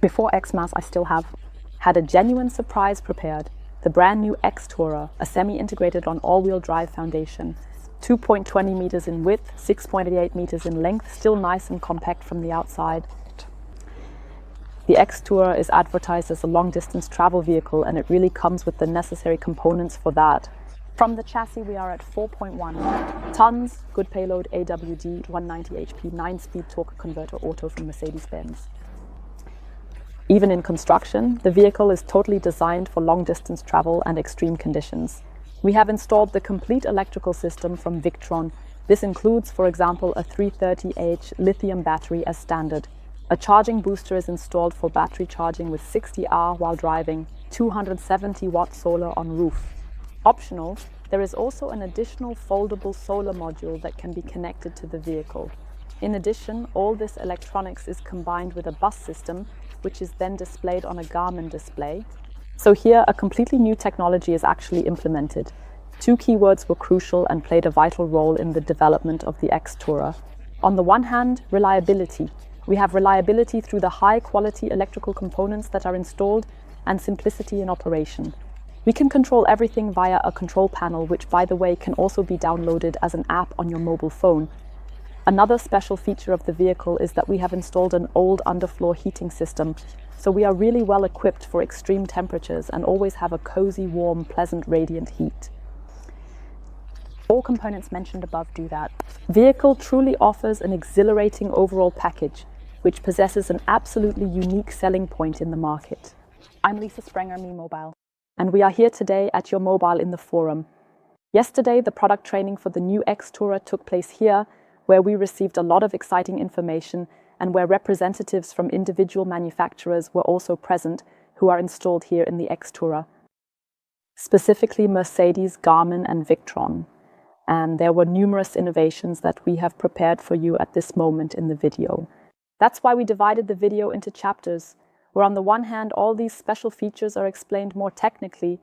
Before Xmas, I still had a genuine surprise prepared. The brand new Xtura, a semi-integrated on all-wheel drive foundation. 2.20 meters in width, 6.88 meters in length, still nice and compact from the outside. The Xtura is advertised as a long-distance travel vehicle, and it really comes with the necessary components for that. From the chassis, we are at 4.1 tons, good payload, AWD, 190 HP, 9-speed torque converter auto from Mercedes-Benz. Even in construction, the vehicle is totally designed for long-distance travel and extreme conditions. We have installed the complete electrical system from Victron. This includes, for example, a 330H lithium battery as standard. A charging booster is installed for battery charging with 60 hours while driving, 270 watt solar on roof. Optional, there is also an additional foldable solar module that can be connected to the vehicle. In addition, all this electronics is combined with a bus system, which is then displayed on a Garmin display. So here, a completely new technology is actually implemented. Two keywords were crucial and played a vital role in the development of the Xtura. On the one hand, reliability. We have reliability through the high-quality electrical components that are installed and simplicity in operation. We can control everything via a control panel, which, by the way, can also be downloaded as an app on your mobile phone. Another special feature of the vehicle is that we have installed an old underfloor heating system, so we are really well equipped for extreme temperatures and always have a cozy, warm, pleasant, radiant heat. All components mentioned above do that. Vehicle truly offers an exhilarating overall package, which possesses an absolutely unique selling point in the market. I'm Lisa Sprenger, Me Mobile, and we are here today at Your Mobile in the forum. Yesterday, the product training for the new Xtura took place here, where we received a lot of exciting information and where representatives from individual manufacturers were also present who are installed here in the Xtura. Specifically Mercedes, Garmin and Victron. And there were numerous innovations that we have prepared for you at this moment in the video. That's why we divided the video into chapters, where on the one hand all these special features are explained more technically,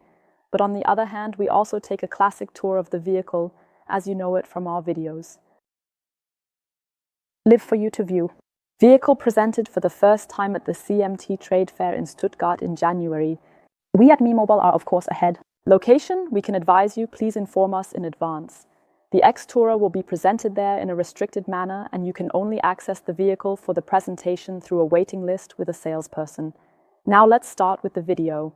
but on the other hand we also take a classic tour of the vehicle as you know it from our videos. Live for you to view. Vehicle presented for the first time at the CMT Trade Fair in Stuttgart in January. We at Me Mobile are of course ahead. Location, we can advise you, please inform us in advance. The Xtura will be presented there in a restricted manner, and you can only access the vehicle for the presentation through a waiting list with a salesperson. Now let's start with the video.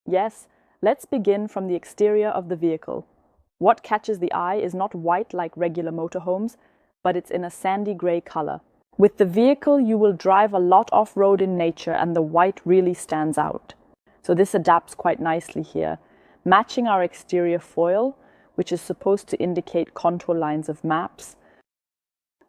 Yes, let's begin from the exterior of the vehicle. What catches the eye is not white like regular motorhomes, but it's in a sandy grey color. With the vehicle, you will drive a lot off-road in nature and the white really stands out. So this adapts quite nicely here, matching our exterior foil, which is supposed to indicate contour lines of maps.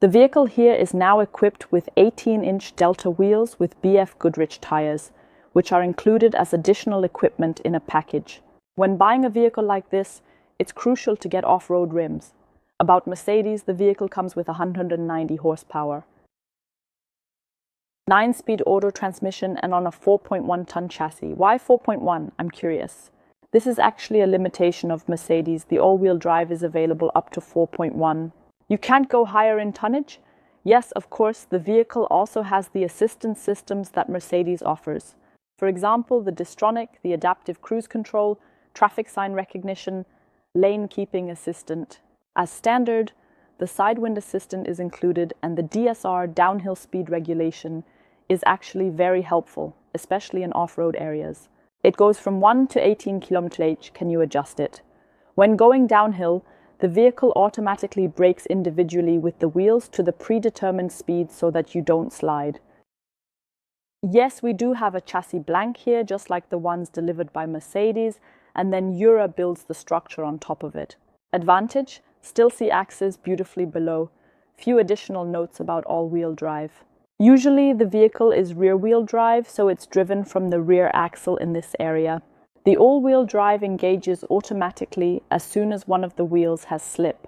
The vehicle here is now equipped with 18-inch Delta wheels with BF Goodrich tires, which are included as additional equipment in a package. When buying a vehicle like this, it's crucial to get off-road rims. About Mercedes, the vehicle comes with 190 horsepower. 9-speed auto transmission and on a 4.1-ton chassis. Why 4.1? I'm curious. This is actually a limitation of Mercedes. The all-wheel drive is available up to 4.1. You can't go higher in tonnage? Yes, of course, the vehicle also has the assistance systems that Mercedes offers. For example, the Distronic, the adaptive cruise control, traffic sign recognition, lane keeping assistant. As standard, the side wind assistant is included, and the DSR downhill speed regulation is actually very helpful, especially in off-road areas. It goes from 1 to 18 km/h, can you adjust it? When going downhill, the vehicle automatically brakes individually with the wheels to the predetermined speed so that you don't slide. Yes, we do have a chassis blank here, just like the ones delivered by Mercedes, and then Eura builds the structure on top of it. Advantage? Still see axles beautifully below. Few additional notes about all-wheel drive. Usually the vehicle is rear-wheel drive, so it's driven from the rear axle in this area. The all-wheel drive engages automatically as soon as one of the wheels has slip.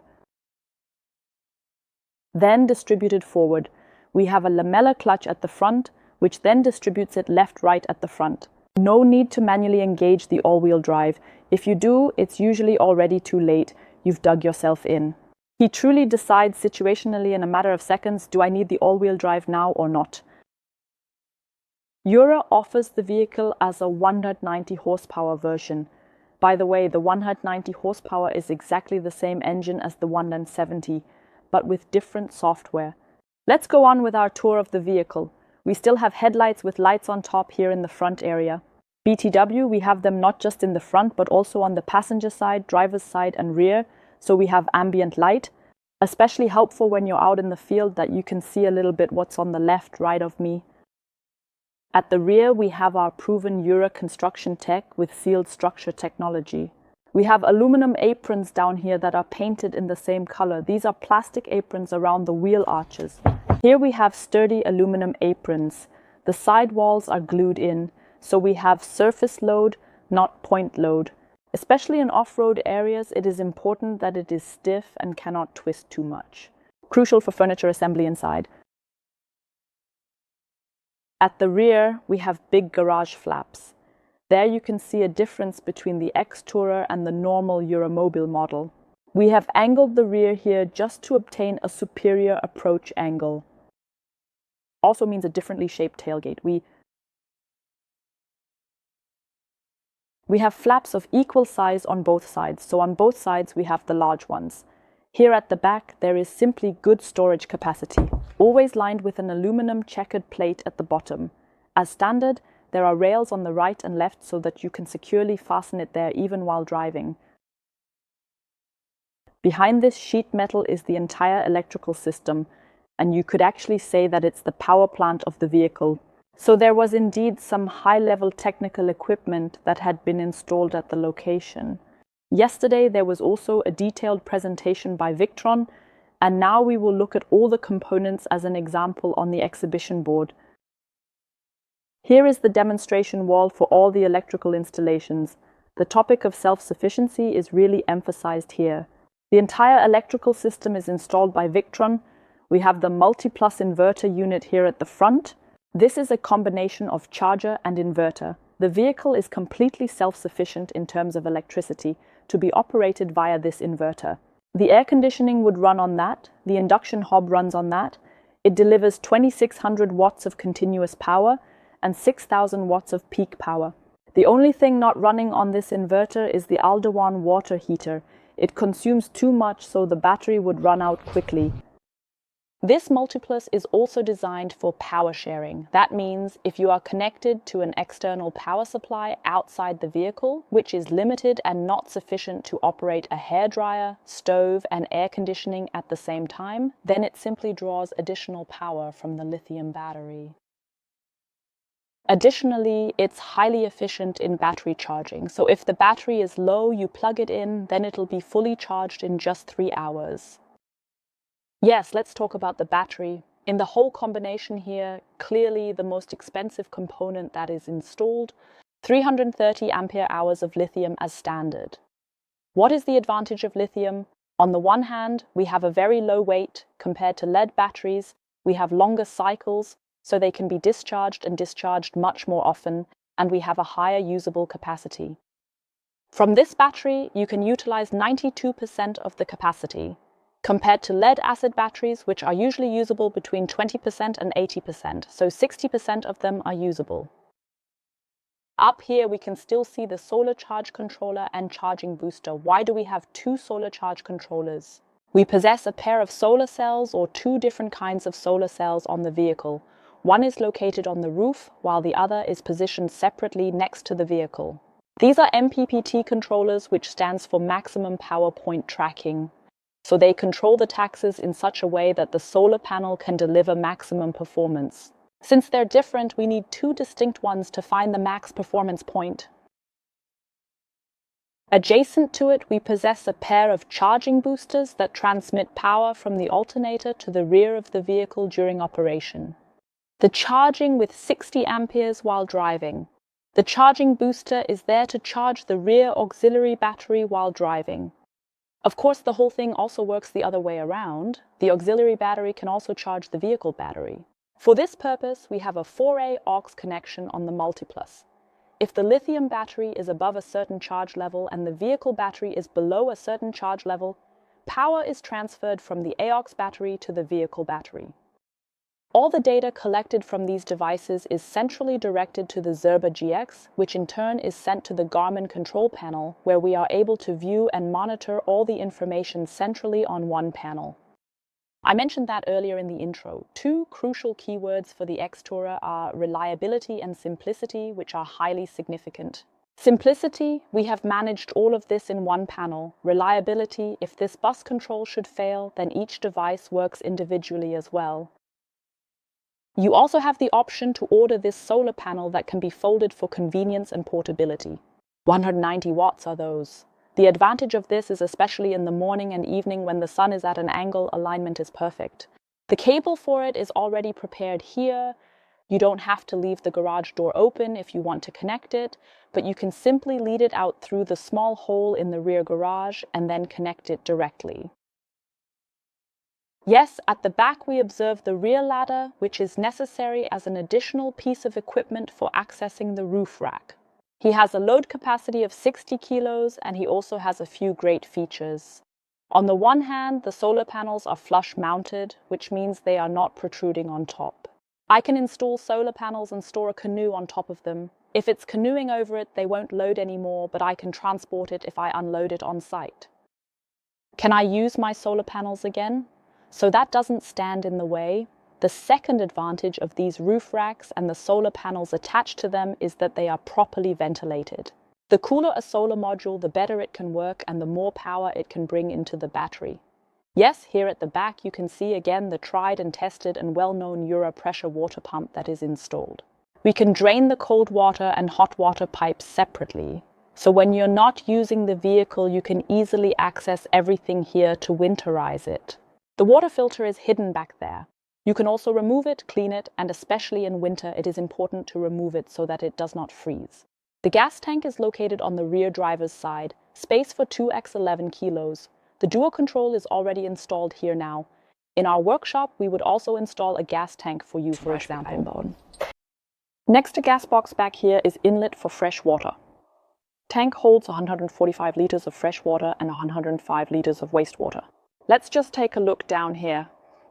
then distributed forward. We have a lamellar clutch at the front, which then distributes it left-right at the front. No need to manually engage the all-wheel drive. If you do, it's usually already too late. You've dug yourself in. He truly decides situationally in a matter of seconds, do I need the all-wheel drive now or not? Eura offers the vehicle as a 190 horsepower version. By the way, the 190 horsepower is exactly the same engine as the 170, but with different software. Let's go on with our tour of the vehicle. We still have headlights with lights on top here in the front area. BTW, we have them not just in the front, but also on the passenger side, driver's side, and rear. So we have ambient light, especially helpful when you're out in the field that you can see a little bit what's on the left, right of me. At the rear, we have our proven Eura construction tech with sealed structure technology. We have aluminum aprons down here that are painted in the same color. These are plastic aprons around the wheel arches. Here we have sturdy aluminum aprons. The side walls are glued in, so we have surface load, not point load. Especially in off-road areas, it is important that it is stiff and cannot twist too much. Crucial for furniture assembly inside. At the rear, we have big garage flaps. There you can see a difference between the Xtura and the normal Eura Mobil model. We have angled the rear here just to obtain a superior approach angle. Also means a differently shaped tailgate. We have flaps of equal size on both sides, so on both sides we have the large ones. Here at the back there is simply good storage capacity, always lined with an aluminum checkered plate at the bottom. As standard, there are rails on the right and left so that you can securely fasten it there even while driving. Behind this sheet metal is the entire electrical system, and you could actually say that it's the power plant of the vehicle. So there was indeed some high-level technical equipment that had been installed at the location. Yesterday there was also a detailed presentation by Victron, and now we will look at all the components as an example on the exhibition board. Here is the demonstration wall for all the electrical installations. The topic of self-sufficiency is really emphasized here. The entire electrical system is installed by Victron. We have the multi-plus inverter unit here at the front. This is a combination of charger and inverter. The vehicle is completely self-sufficient in terms of electricity to be operated via this inverter. The air conditioning would run on that, the induction hob runs on that. It delivers 2600 watts of continuous power and 6000 watts of peak power. The only thing not running on this inverter is the Alde water heater. It consumes too much, so the battery would run out quickly. This multiplus is also designed for power sharing. That means if you are connected to an external power supply outside the vehicle, which is limited and not sufficient to operate a hairdryer, stove, and air conditioning at the same time, then it simply draws additional power from the lithium battery. Additionally, it's highly efficient in battery charging. So if the battery is low, you plug it in, then it'll be fully charged in just 3 hours. Yes, let's talk about the battery. In the whole combination here, clearly the most expensive component that is installed, 330 ampere hours of lithium as standard. What is the advantage of lithium? On the one hand, we have a very low weight compared to lead batteries. We have longer cycles, so they can be discharged and discharged much more often, and we have a higher usable capacity. From this battery, you can utilize 92% of the capacity, compared to lead-acid batteries, which are usually usable between 20% and 80%, so 60% of them are usable. Up here, we can still see the solar charge controller and charging booster. Why do we have 2 solar charge controllers? We possess a pair of solar cells or 2 different kinds of solar cells on the vehicle. One is located on the roof, while the other is positioned separately next to the vehicle. These are MPPT controllers, which stands for Maximum Power Point Tracking. So they control the taxes in such a way that the solar panel can deliver maximum performance. Since they're different, we need 2 distinct ones to find the max performance point. Adjacent to it, we possess a pair of charging boosters that transmit power from the alternator to the rear of the vehicle during operation. The charging with 60 amperes while driving. The charging booster is there to charge the rear auxiliary battery while driving. Of course, the whole thing also works the other way around. The auxiliary battery can also charge the vehicle battery. For this purpose, we have a 4A aux connection on the Multiplus. If the lithium battery is above a certain charge level and the vehicle battery is below a certain charge level, power is transferred from the AUX battery to the vehicle battery. All the data collected from these devices is centrally directed to the Zerba GX, which in turn is sent to the Garmin control panel, where we are able to view and monitor all the information centrally on one panel. I mentioned that earlier in the intro. Two crucial keywords for the Xtura are reliability and simplicity, which are highly significant. Simplicity, we have managed all of this in one panel. Reliability, if this bus control should fail, then each device works individually as well. You also have the option to order this solar panel that can be folded for convenience and portability. 190 watts are those. The advantage of this is especially in the morning and evening when the sun is at an angle, alignment is perfect. The cable for it is already prepared here. You don't have to leave the garage door open if you want to connect it, but you can simply lead it out through the small hole in the rear garage and then connect it directly. Yes, at the back we observe the rear ladder, which is necessary as an additional piece of equipment for accessing the roof rack. He has a load capacity of 60 kilos and he also has a few great features. On the one hand, the solar panels are flush mounted, which means they are not protruding on top. I can install solar panels and store a canoe on top of them. If it's canoeing over it, they won't load anymore, but I can transport it if I unload it on site. Can I use my solar panels again? So that doesn't stand in the way. The second advantage of these roof racks and the solar panels attached to them is that they are properly ventilated. The cooler a solar module, the better it can work and the more power it can bring into the battery. Yes, here at the back you can see again the tried and tested and well-known Eura pressure water pump that is installed. We can drain the cold water and hot water pipes separately. So when you're not using the vehicle, you can easily access everything here to winterize it. The water filter is hidden back there. You can also remove it, clean it, and especially in winter, it is important to remove it so that it does not freeze. The gas tank is located on the rear driver's side, space for 2x11 kilos. The dual control is already installed here now. In our workshop, we would also install a gas tank for you, for example. Next to gas box back here is inlet for fresh water. Tank holds 145 liters of fresh water and 105 liters of wastewater. Let's just take a look down here.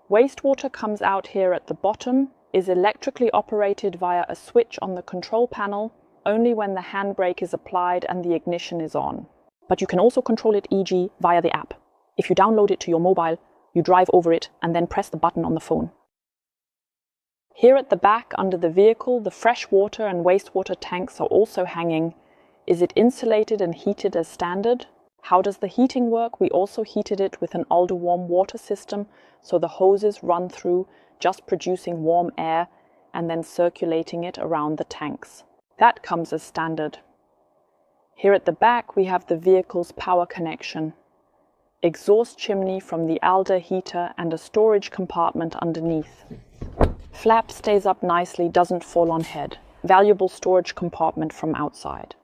Wastewater comes out here at the bottom, is electrically operated via a switch on the control panel only when the handbrake is applied and the ignition is on. But you can also control it, e.g. via the app. If you download it to your mobile, you drive over it and then press the button on the phone. Here at the back under the vehicle, the fresh water and wastewater tanks are also hanging. Is it insulated and heated as standard? How does the heating work? We also heated it with an Alde warm water system, so the hoses run through, just producing warm air and then circulating it around the tanks. That comes as standard. Here at the back we have the vehicle's power connection. Exhaust chimney from the Alde heater and a storage compartment underneath. Flap stays up nicely, doesn't fall on head. Valuable storage compartment from outside.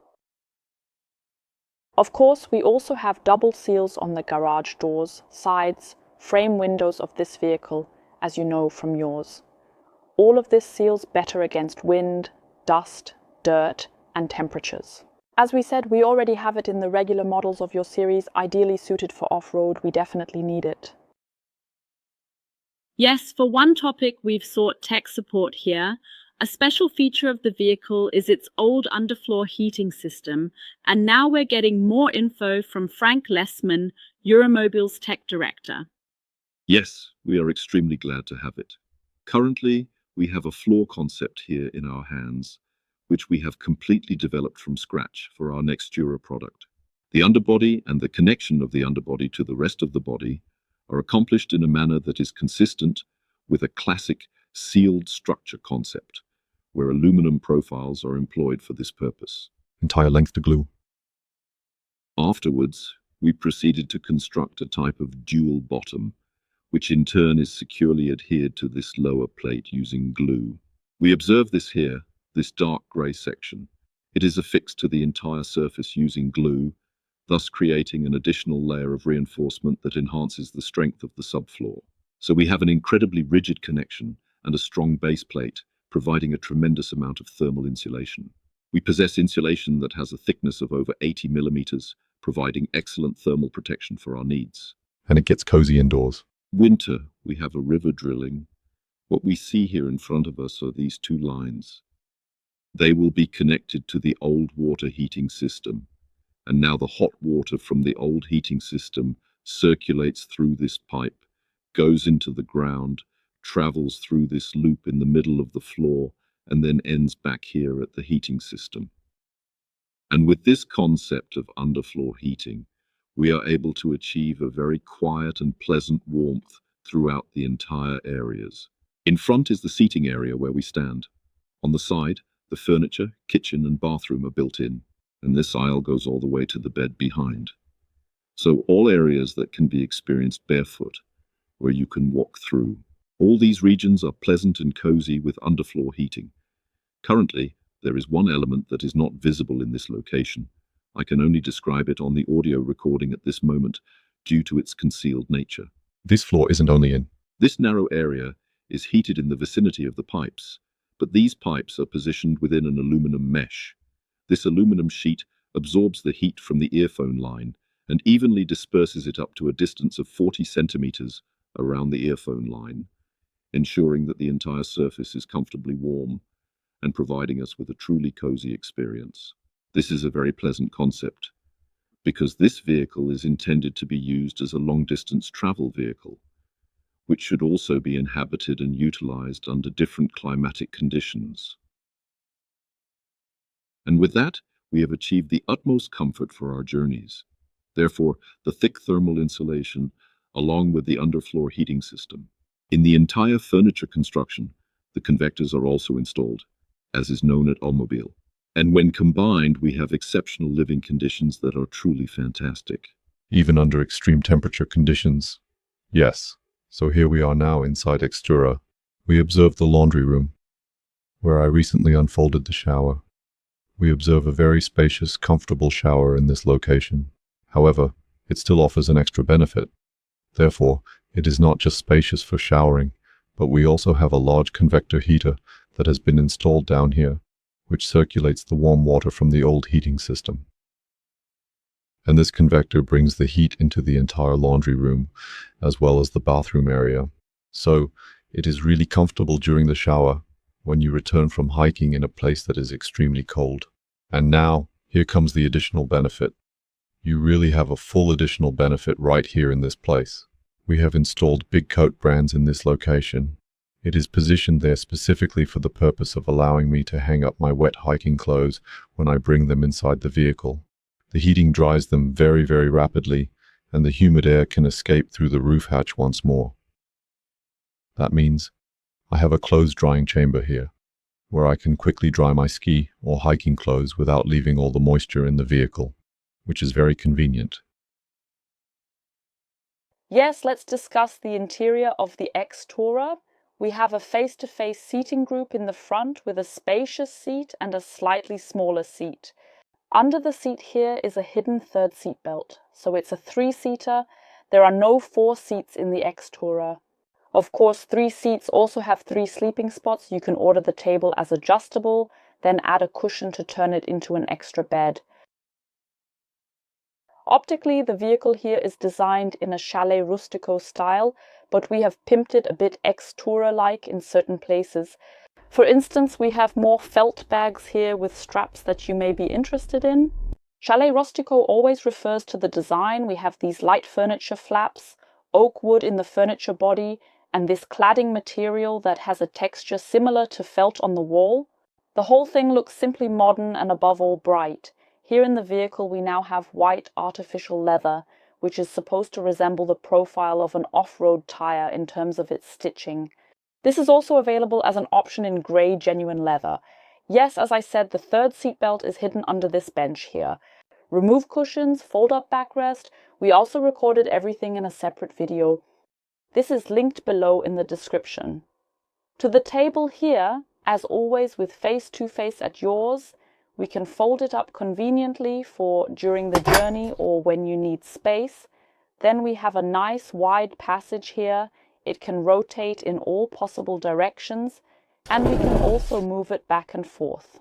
Of course, we also have double seals on the garage doors, sides, frame windows of this vehicle, as you know from yours. All of this seals better against wind, dust, dirt, and temperatures. As we said, we already have it in the regular models of your series, ideally suited for off-road. We definitely need it. Yes, for one topic we've sought tech support here. A special feature of the vehicle is its old underfloor heating system, and now we're getting more info from Frank Lessman, Eura Mobil's tech director. Yes, we are extremely glad to have it. Currently, we have a floor concept here in our hands, which we have completely developed from scratch for our next Xtura product. The underbody and the connection of the underbody to the rest of the body are accomplished in a manner that is consistent with a classic sealed structure concept, where aluminum profiles are employed for this purpose. Entire length to glue. Afterwards, we proceeded to construct a type of dual bottom, which in turn is securely adhered to this lower plate using glue. We observe this here, this dark grey section. It is affixed to the entire surface using glue, thus creating an additional layer of reinforcement that enhances the strength of the subfloor. So we have an incredibly rigid connection and a strong base plate, providing a tremendous amount of thermal insulation. We possess insulation that has a thickness of over 80 millimeters, providing excellent thermal protection for our needs. And it gets cozy indoors. Winter, we have a river drilling. What we see here in front of us are these two lines. They will be connected to the old water heating system. And now the hot water from the old heating system circulates through this pipe, goes into the ground, travels through this loop in the middle of the floor, and then ends back here at the heating system. And with this concept of underfloor heating, we are able to achieve a very quiet and pleasant warmth throughout the entire areas. In front is the seating area where we stand. On the side, the furniture, kitchen, and bathroom are built in, and this aisle goes all the way to the bed behind. So all areas that can be experienced barefoot, where you can walk through. All these regions are pleasant and cozy with underfloor heating. Currently, there is one element that is not visible in this location. I can only describe it on the audio recording at this moment due to its concealed nature. This floor isn't only in. This narrow area is heated in the vicinity of the pipes, but these pipes are positioned within an aluminum mesh. This aluminum sheet absorbs the heat from the earphone line and evenly disperses it up to a distance of 40 centimeters around the earphone line, ensuring that the entire surface is comfortably warm and providing us with a truly cozy experience. This is a very pleasant concept because this vehicle is intended to be used as a long-distance travel vehicle, which should also be inhabited and utilized under different climatic conditions. And with that, we have achieved the utmost comfort for our journeys. Therefore, the thick thermal insulation, along with the underfloor heating system. In the entire furniture construction, the convectors are also installed, as is known at Mobil. And when combined, we have exceptional living conditions that are truly fantastic. Even under extreme temperature conditions. Yes, so here we are now inside Xtura. We observe the laundry room, where I recently unfolded the shower. We observe a very spacious, comfortable shower in this location. However, it still offers an extra benefit. Therefore, it is not just spacious for showering, but we also have a large convector heater that has been installed down here, which circulates the warm water from the old heating system. And this convector brings the heat into the entire laundry room, as well as the bathroom area. So, it is really comfortable during the shower when you return from hiking in a place that is extremely cold. And now, here comes the additional benefit. You really have a full additional benefit right here in this place. We have installed big coat brands in this location. It is positioned there specifically for the purpose of allowing me to hang up my wet hiking clothes when I bring them inside the vehicle. The heating dries them very, very rapidly, and the humid air can escape through the roof hatch once more. That means I have a clothes drying chamber here, where I can quickly dry my ski or hiking clothes without leaving all the moisture in the vehicle, which is very convenient. Yes, let's discuss the interior of the Xtura. We have a face-to-face seating group in the front with a spacious seat and a slightly smaller seat. Under the seat here is a hidden third seat belt, so it's a 3-seater. There are no 4 seats in the Xtura. Of course, 3 seats also have 3 sleeping spots. You can order the table as adjustable, then add a cushion to turn it into an extra bed. Optically, the vehicle here is designed in a chalet rustico style, but we have pimped it a bit Xtura-like in certain places. For instance, we have more felt bags here with straps that you may be interested in. Chalet rustico always refers to the design. We have these light furniture flaps, oak wood in the furniture body, and this cladding material that has a texture similar to felt on the wall. The whole thing looks simply modern and above all bright. Here in the vehicle we now have white artificial leather, which is supposed to resemble the profile of an off-road tire in terms of its stitching. This is also available as an option in grey genuine leather. Yes, as I said, the third seatbelt is hidden under this bench here. Remove cushions, fold up backrest. We also recorded everything in a separate video. This is linked below in the description. To the table here, as always with face-to-face at yours, We can fold it up conveniently for during the journey or when you need space. Then we have a nice wide passage here. It can rotate in all possible directions, and we can also move it back and forth.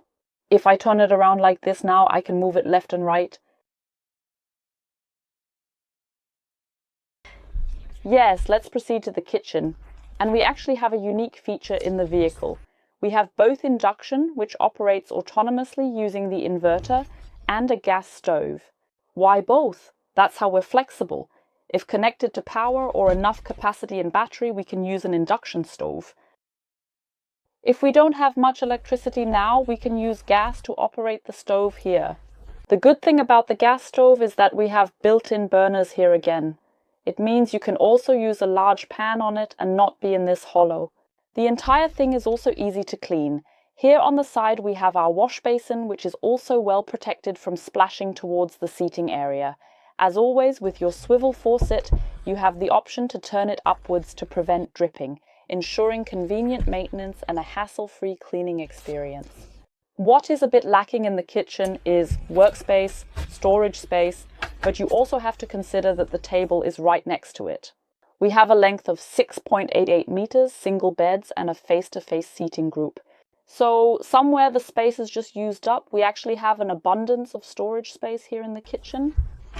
If I turn it around like this now, I can move it left and right. Yes, let's proceed to the kitchen. And we actually have a unique feature in the vehicle. We have both induction, which operates autonomously using the inverter, and a gas stove. Why both? That's how we're flexible. If connected to power or enough capacity in battery, we can use an induction stove. If we don't have much electricity now, we can use gas to operate the stove here. The good thing about the gas stove is that we have built-in burners here again. It means you can also use a large pan on it and not be in this hollow. The entire thing is also easy to clean. Here on the side we have our wash basin, which is also well protected from splashing towards the seating area. As always, with your swivel faucet, you have the option to turn it upwards to prevent dripping, ensuring convenient maintenance and a hassle-free cleaning experience. What is a bit lacking in the kitchen is workspace, storage space, but you also have to consider that the table is right next to it. We have a length of 6.88 meters, single beds, and a face-to-face seating group. So somewhere the space is just used up, we actually have an abundance of storage space here in the kitchen.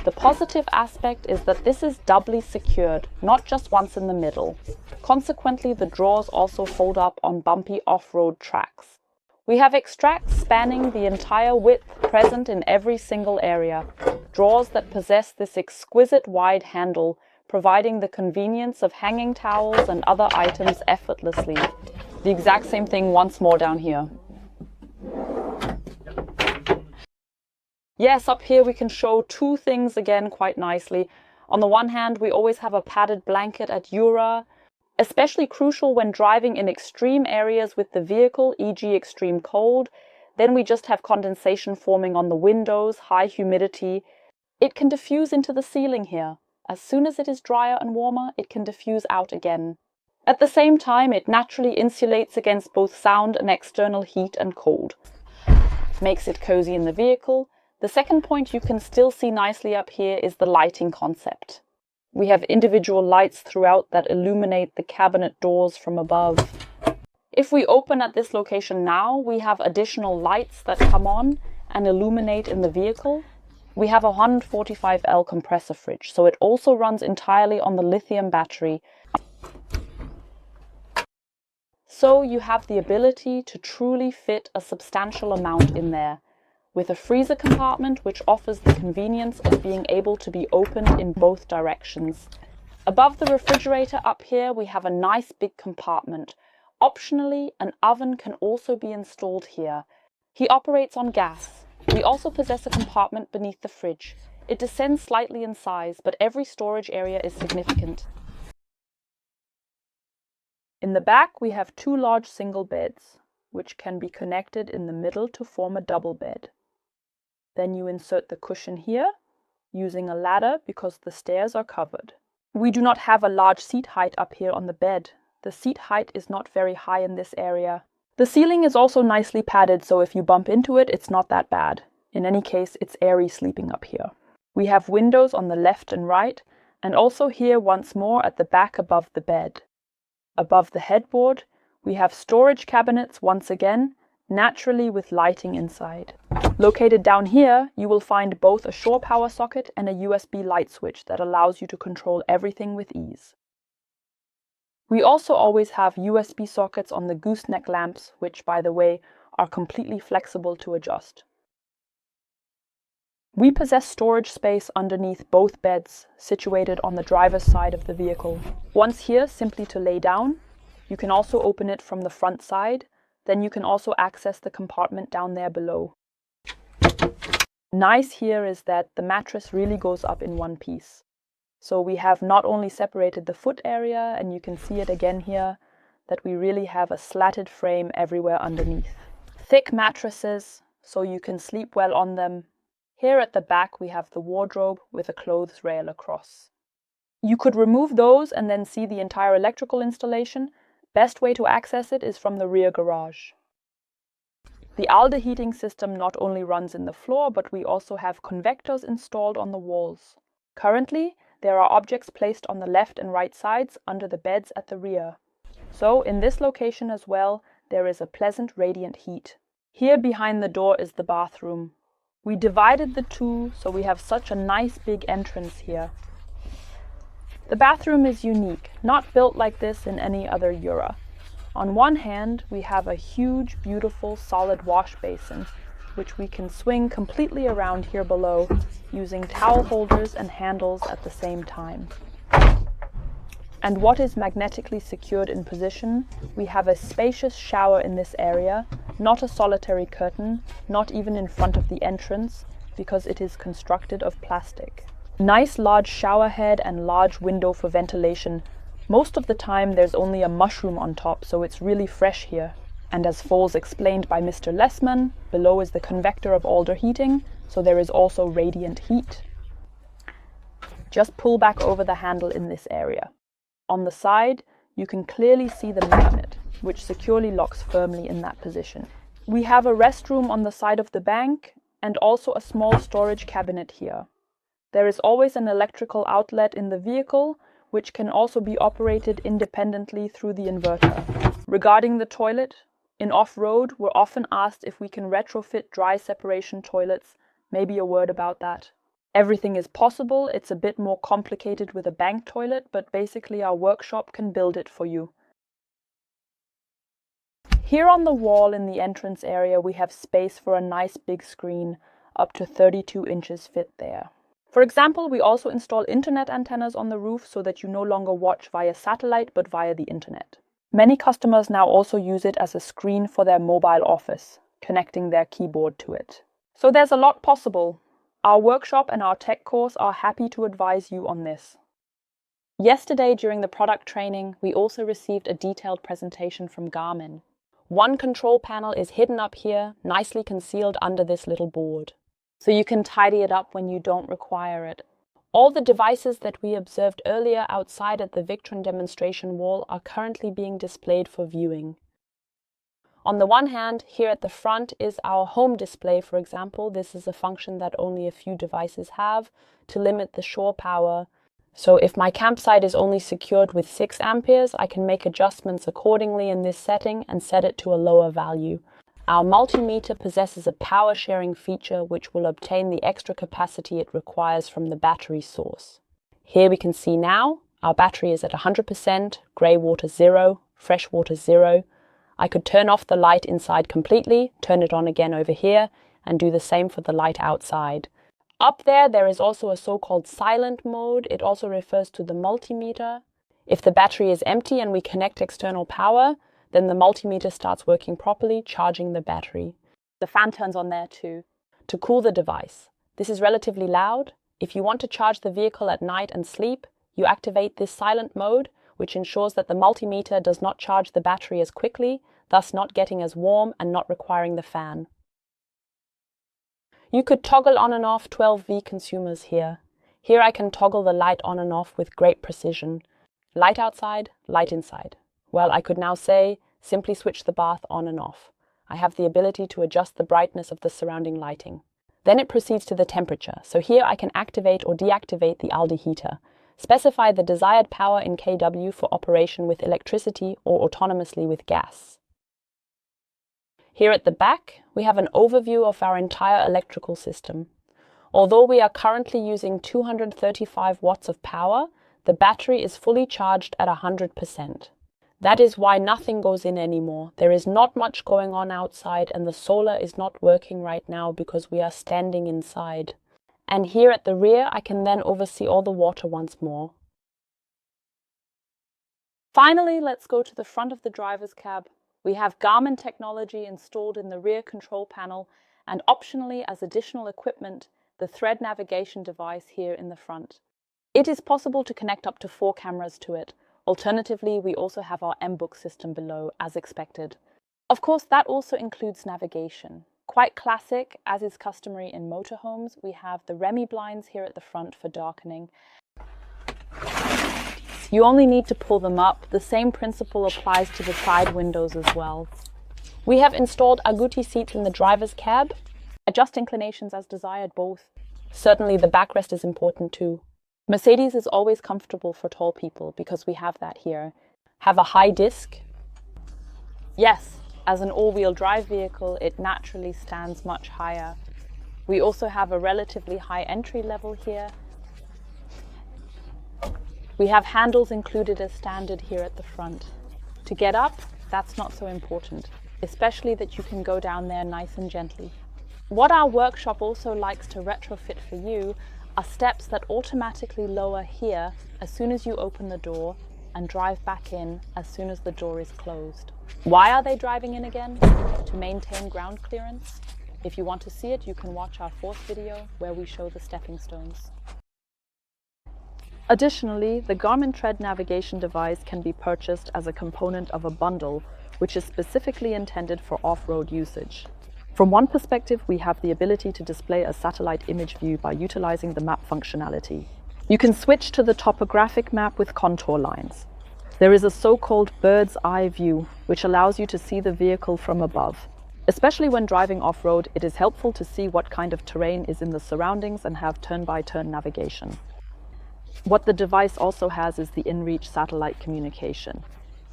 The positive aspect is that this is doubly secured, not just once in the middle. Consequently, the drawers also fold up on bumpy off-road tracks. We have extracts spanning the entire width present in every single area, drawers that possess this exquisite wide handle, providing the convenience of hanging towels and other items effortlessly. The exact same thing once more down here. Yes, up here we can show two things again quite nicely. On the one hand, we always have a padded blanket at Eura, especially crucial when driving in extreme areas with the vehicle, e.g. extreme cold. Then we just have condensation forming on the windows, high humidity. It can diffuse into the ceiling here. As soon as it is drier and warmer, it can diffuse out again. At the same time, it naturally insulates against both sound and external heat and cold. Makes it cozy in the vehicle. The second point you can still see nicely up here is the lighting concept. We have individual lights throughout that illuminate the cabinet doors from above. If we open at this location now, we have additional lights that come on and illuminate in the vehicle. We have a 145L compressor fridge, so it also runs entirely on the lithium battery. So you have the ability to truly fit a substantial amount in there, with a freezer compartment which offers the convenience of being able to be opened in both directions. Above the refrigerator up here, we have a nice big compartment. Optionally, an oven can also be installed here. He operates on gas. We also possess a compartment beneath the fridge. It descends slightly in size, but every storage area is significant. In the back, we have two large single beds, which can be connected in the middle to form a double bed. Then you insert the cushion here, using a ladder because the stairs are covered. We do not have a large seat height up here on the bed. The seat height is not very high in this area. The ceiling is also nicely padded, so if you bump into it, it's not that bad. In any case, it's airy sleeping up here. We have windows on the left and right, and also here once more at the back above the bed. Above the headboard, we have storage cabinets once again, naturally with lighting inside. Located down here, you will find both a shore power socket and a USB light switch that allows you to control everything with ease. We also always have USB sockets on the gooseneck lamps, which, by the way, are completely flexible to adjust. We possess storage space underneath both beds, situated on the driver's side of the vehicle. Once here, simply to lay down. You can also open it from the front side. Then you can also access the compartment down there below. Nice here is that the mattress really goes up in one piece. So we have not only separated the foot area, and you can see it again here, that we really have a slatted frame everywhere underneath. Thick mattresses, so you can sleep well on them. Here at the back we have the wardrobe with a clothes rail across. You could remove those and then see the entire electrical installation. Best way to access it is from the rear garage. The Alde heating system not only runs in the floor, but we also have convectors installed on the walls. Currently, there are objects placed on the left and right sides under the beds at the rear. So, in this location as well, there is a pleasant radiant heat. Here behind the door is the bathroom. We divided the two, so we have such a nice big entrance here. The bathroom is unique, not built like this in any other Eura. On one hand, we have a huge, beautiful, solid wash basin, which we can swing completely around here below, using towel holders and handles at the same time. And what is magnetically secured in position, we have a spacious shower in this area, not a solitary curtain, not even in front of the entrance, because it is constructed of plastic. Nice large shower head and large window for ventilation. Most of the time there's only a mushroom on top, so it's really fresh here. And as Foles explained by Mr. Lessman, below is the convector of Alde heating, so there is also radiant heat. Just pull back over the handle in this area. On the side, you can clearly see the magnet, which securely locks firmly in that position. We have a restroom on the side of the bank and also a small storage cabinet here. There is always an electrical outlet in the vehicle, which can also be operated independently through the inverter. Regarding the toilet, in off-road, we're often asked if we can retrofit dry separation toilets. Maybe a word about that. Everything is possible. It's a bit more complicated with a bank toilet, but basically our workshop can build it for you. Here on the wall in the entrance area, we have space for a nice big screen. Up to 32 inches fit there. For example, we also install internet antennas on the roof so that you no longer watch via satellite but via the internet. Many customers now also use it as a screen for their mobile office, connecting their keyboard to it. So there's a lot possible. Our workshop and our tech course are happy to advise you on this. Yesterday during the product training, we also received a detailed presentation from Garmin. One control panel is hidden up here, nicely concealed under this little board. So you can tidy it up when you don't require it. All the devices that we observed earlier outside at the Victron demonstration wall are currently being displayed for viewing. On the one hand, here at the front is our home display, for example. This is a function that only a few devices have to limit the shore power. So if my campsite is only secured with 6 amperes, I can make adjustments accordingly in this setting and set it to a lower value. Our multimeter possesses a power sharing feature which will obtain the extra capacity it requires from the battery source. Here we can see now our battery is at 100%, grey water 0, fresh water 0. I could turn off the light inside completely, turn it on again over here, and do the same for the light outside. Up there is also a so-called silent mode. It also refers to the multimeter. If the battery is empty and we connect external power, then the multimeter starts working properly, charging the battery. The fan turns on there too, to cool the device. This is relatively loud. If you want to charge the vehicle at night and sleep, you activate this silent mode, which ensures that the multimeter does not charge the battery as quickly, thus not getting as warm and not requiring the fan. You could toggle on and off 12V consumers here. Here I can toggle the light on and off with great precision. Light outside, light inside. Well, I could now say, simply switch the bath on and off. I have the ability to adjust the brightness of the surrounding lighting. Then it proceeds to the temperature. So here I can activate or deactivate the Alde heater. Specify the desired power in kW for operation with electricity or autonomously with gas. Here at the back, we have an overview of our entire electrical system. Although we are currently using 235 watts of power, the battery is fully charged at 100%. That is why nothing goes in anymore. There is not much going on outside and the solar is not working right now because we are standing inside. And here at the rear, I can then oversee all the water once more. Finally, let's go to the front of the driver's cab. We have Garmin technology installed in the rear control panel and optionally as additional equipment, the thread navigation device here in the front. It is possible to connect up to 4 cameras to it. Alternatively, we also have our M-Book system below, as expected. Of course, that also includes navigation. Quite classic, as is customary in motorhomes, we have the Remy blinds here at the front for darkening. You only need to pull them up. The same principle applies to the side windows as well. We have installed agouti seats in the driver's cab. Adjust inclinations as desired both. Certainly the backrest is important too. Mercedes is always comfortable for tall people because we have that here. Have a high disc? Yes, as an all-wheel drive vehicle, it naturally stands much higher. We also have a relatively high entry level here. We have handles included as standard here at the front. To get up, that's not so important, especially that you can go down there nice and gently. What our workshop also likes to retrofit for you are steps that automatically lower here as soon as you open the door and drive back in as soon as the door is closed. Why are they driving in again? To maintain ground clearance. If you want to see it, you can watch our fourth video where we show the stepping stones. Additionally, the Garmin Tread navigation device can be purchased as a component of a bundle, which is specifically intended for off-road usage. From one perspective, we have the ability to display a satellite image view by utilizing the map functionality. You can switch to the topographic map with contour lines. There is a so-called bird's eye view, which allows you to see the vehicle from above. Especially when driving off-road, it is helpful to see what kind of terrain is in the surroundings and have turn-by-turn navigation. What the device also has is the InReach satellite communication.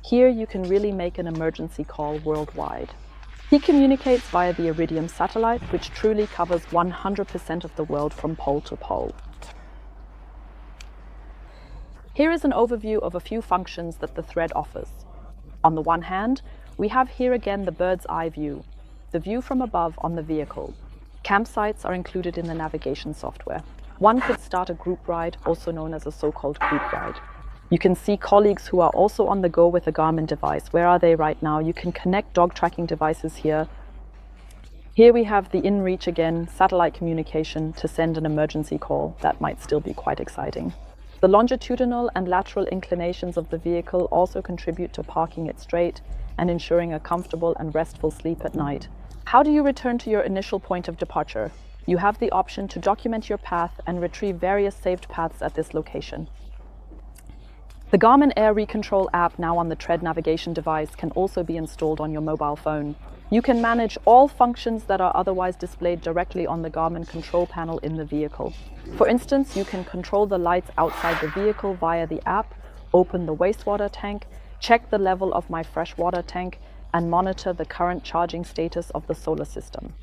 Here you can really make an emergency call worldwide. He communicates via the Iridium satellite, which truly covers 100% of the world from pole to pole. Here is an overview of a few functions that the Thread offers. On the one hand, we have here again the bird's eye view, the view from above on the vehicle. Campsites are included in the navigation software. One could start a group ride, also known as a so-called group ride. You can see colleagues who are also on the go with a Garmin device. Where are they right now? You can connect dog tracking devices here. Here we have the InReach again, satellite communication to send an emergency call. That might still be quite exciting. The longitudinal and lateral inclinations of the vehicle also contribute to parking it straight and ensuring a comfortable and restful sleep at night. How do you return to your initial point of departure? You have the option to document your path and retrieve various saved paths at this location. The Garmin Air Recontrol app, now on the Tread navigation device, can also be installed on your mobile phone. You can manage all functions that are otherwise displayed directly on the Garmin control panel in the vehicle. For instance, you can control the lights outside the vehicle via the app, open the wastewater tank, check the level of my freshwater tank, and monitor the current charging status of the solar system.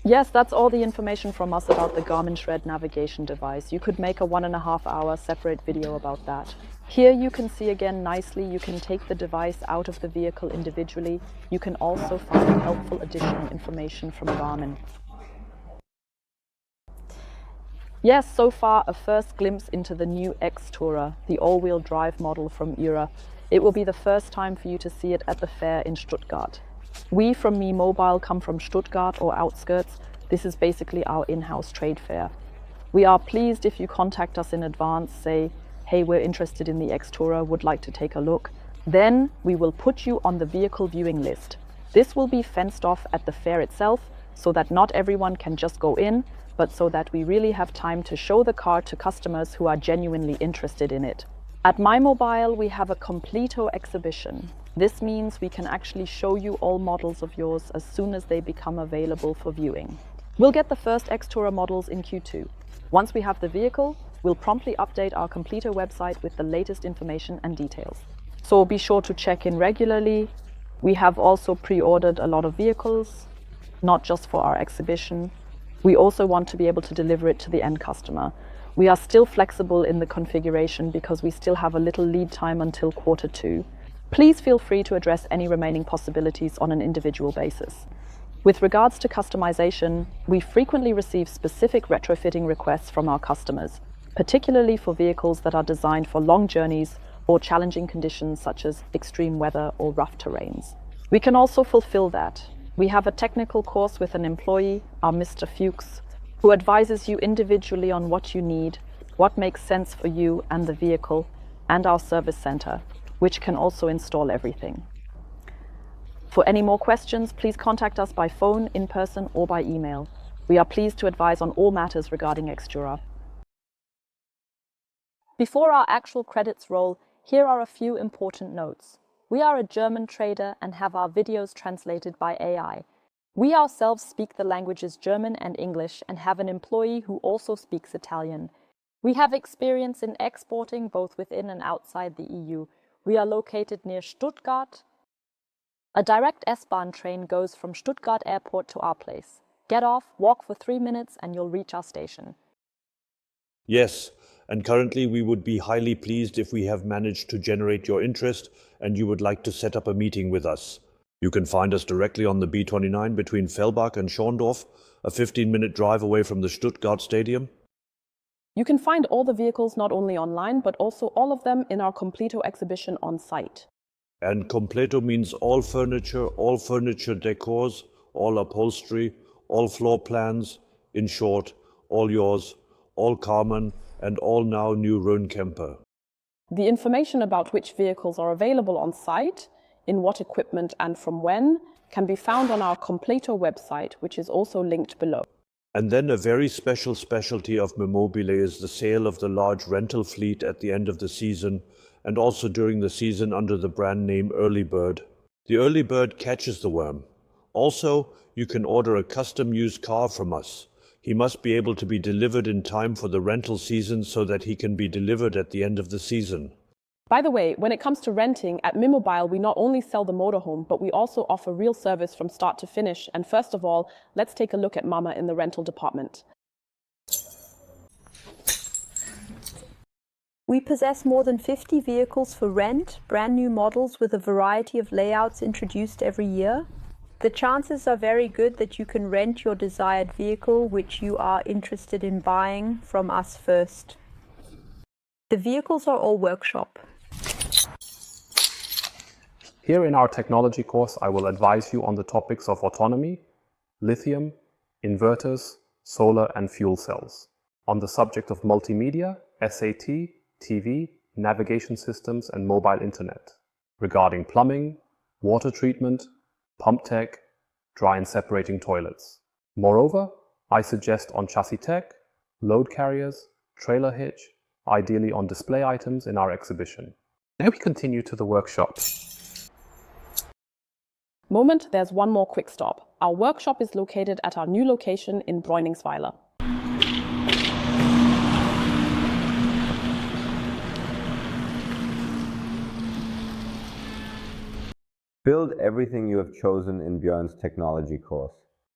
Yes, that's all the information from us about the Garmin Tread navigation device. You could make a 1.5 hour separate video about that. Here you can see again nicely, you can take the device out of the vehicle individually. You can also find helpful additional information from Garmin. Yes, so far a first glimpse into the new Xtura, the all-wheel drive model from Eura. It will be the first time for you to see it at the fair in Stuttgart. We from Me Mobile come from Stuttgart or outskirts. This is basically our in-house trade fair. We are pleased if you contact us in advance, say, hey, we're interested in the Xtura, would like to take a look. Then we will put you on the vehicle viewing list. This will be fenced off at the fair itself so that not everyone can just go in, but so that we really have time to show the car to customers who are genuinely interested in it. At My Mobile, we have a completo exhibition. This means we can actually show you all models of yours as soon as they become available for viewing. We'll get the first Xtura models in Q2. Once we have the vehicle, we'll promptly update our completo website with the latest information and details. So be sure to check in regularly. We have also pre-ordered a lot of vehicles, not just for our exhibition. We also want to be able to deliver it to the end customer. We are still flexible in the configuration because we still have a little lead time until Q2. Please feel free to address any remaining possibilities on an individual basis. With regards to customization, we frequently receive specific retrofitting requests from our customers, particularly for vehicles that are designed for long journeys or challenging conditions such as extreme weather or rough terrains. We can also fulfill that. We have a technical course with an employee, our Mr. Fuchs, who advises you individually on what you need, what makes sense for you and the vehicle, and our service center, which can also install everything. For any more questions, please contact us by phone, in person, or by email. We are pleased to advise on all matters regarding Xtura. Before our actual credits roll, here are a few important notes. We are a German trader and have our videos translated by AI. We ourselves speak the languages German and English and have an employee who also speaks Italian. We have experience in exporting both within and outside the EU. We are located near Stuttgart. A direct S-Bahn train goes from Stuttgart Airport to our place. Get off, walk for 3 minutes, and you'll reach our station. Yes, and currently we would be highly pleased if we have managed to generate your interest and you would like to set up a meeting with us. You can find us directly on the B29 between Fellbach and Schorndorf, a 15-minute drive away from the Stuttgart Stadium. You can find all the vehicles not only online, but also all of them in our Completo exhibition on site. And Completo means all furniture decors, all upholstery, all floor plans, in short, all yours, all Garmin, and all now new Rhön-Camper. The information about which vehicles are available on site, in what equipment and from when, can be found on our Completo website, which is also linked below. And then a very special specialty of Memobile is the sale of the large rental fleet at the end of the season and also during the season under the brand name Early Bird. The Early Bird catches the worm. Also, you can order a custom used car from us. He must be able to be delivered in time for the rental season so that he can be delivered at the end of the season. By the way, when it comes to renting, at Mimobile we not only sell the motorhome, but we also offer real service from start to finish. And first of all, let's take a look at Mama in the rental department. We possess more than 50 vehicles for rent, brand new models with a variety of layouts introduced every year. The chances are very good that you can rent your desired vehicle, which you are interested in buying, from us first. The vehicles are all workshop. Here in our technology course, I will advise you on the topics of autonomy, lithium, inverters, solar and fuel cells. On the subject of multimedia, SAT, TV, navigation systems and mobile internet. Regarding plumbing, water treatment, pump tech, dry and separating toilets. Moreover, I suggest on chassis tech, load carriers, trailer hitch, ideally on display items in our exhibition. Now we continue to the workshop. Moment, there's one more quick stop. Our workshop is located at our new location in Bräuningsweiler. Build everything you have chosen in Björn's technology course.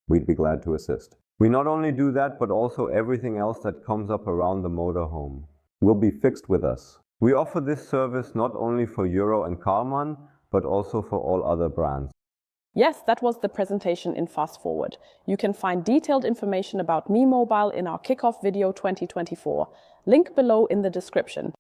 We'd be glad to assist. We not only do that, but also everything else that comes up around the motorhome will be fixed with us. We offer this service not only for Euro and Garmin, but also for all other brands. Yes, that was the presentation in Fast Forward. You can find detailed information about Mi Mobile in our kickoff video 2024. Link below in the description.